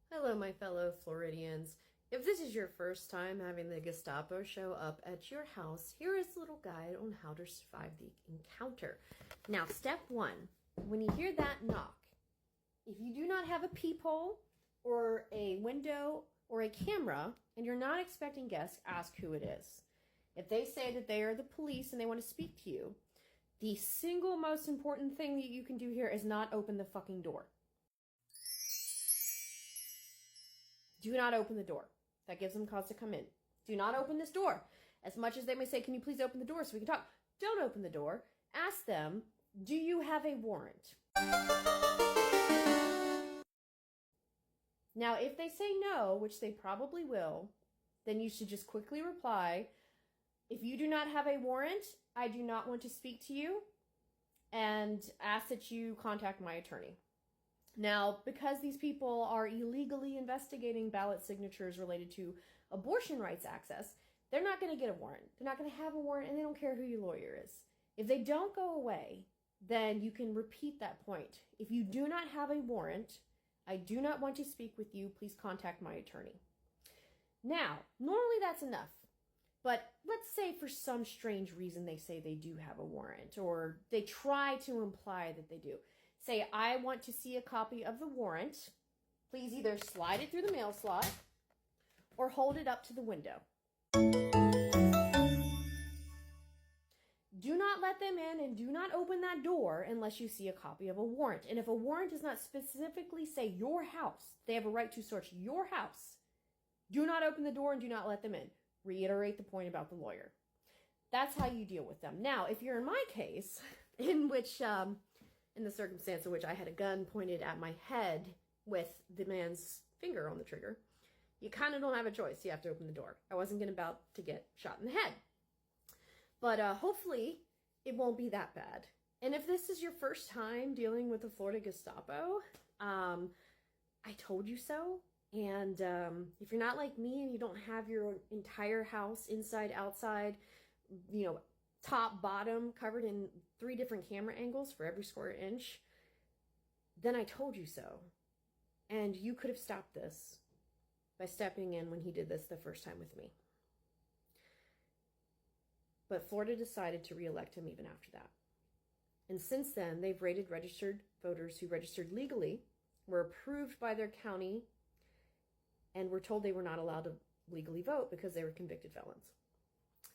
Hello, my fellow Floridians. If this is your first time having the Gestapo show up at your house, here is a little guide on how to survive the encounter. Now, step one, when you hear that knock, if you do not have a peephole or a window or a camera and you're not expecting guests, ask who it is. If they say that they are the police and they want to speak to you, the single most important thing that you can do here is not open the fucking door. Do not open the door. That gives them cause to come in. Do not open this door. As much as they may say, can you please open the door so we can talk? Don't open the door. Ask them, do you have a warrant? Now, if they say no, which they probably will, then you should just quickly reply, if you do not have a warrant, I do not want to speak to you, and ask that you contact my attorney. Now, because these people are illegally investigating ballot signatures related to abortion rights access, they're not going to get a warrant. They're not going to have a warrant, and they don't care who your lawyer is. If they don't go away, then you can repeat that point. If you do not have a warrant, I do not want to speak with you. Please contact my attorney. Now, normally that's enough. But let's say for some strange reason they say they do have a warrant, or they try to imply that they do. Say, I want to see a copy of the warrant. Please either slide it through the mail slot or hold it up to the window. Do not let them in and do not open that door unless you see a copy of a warrant. And if a warrant does not specifically say your house, they have a right to search your house. Do not open the door and do not let them in. Reiterate the point about the lawyer. That's how you deal with them. Now, if you're in my case, in which... in the circumstance in which I had a gun pointed at my head with the man's finger on the trigger, you kind of don't have a choice. You have to open the door. I wasn't about to get shot in the head. But hopefully it won't be that bad. And if this is your first time dealing with the Florida Gestapo, I told you so. And if you're not like me and you don't have your entire house inside, outside, top, bottom, covered in 3 different camera angles for every square inch, then I told you so. And you could have stopped this by stepping in when he did this the first time with me. But Florida decided to re-elect him even after that. And since then, they've raided registered voters who registered legally, were approved by their county, and were told they were not allowed to legally vote because they were convicted felons.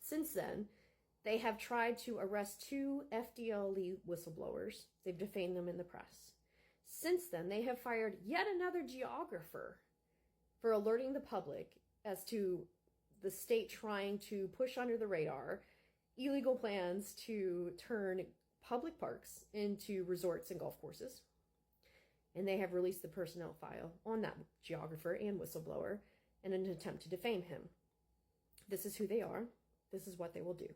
Since then, they have tried to arrest 2 FDLE whistleblowers. They've defamed them in the press. Since then, they have fired yet another geographer for alerting the public as to the state trying to push under the radar illegal plans to turn public parks into resorts and golf courses. And they have released the personnel file on that geographer and whistleblower in an attempt to defame him. This is who they are. This is what they will do.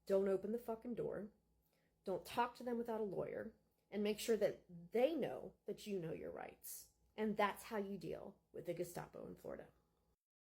Don't open the fucking door. Don't talk to them without a lawyer. And make sure that they know that you know your rights. And that's how you deal with the Gestapo in Florida.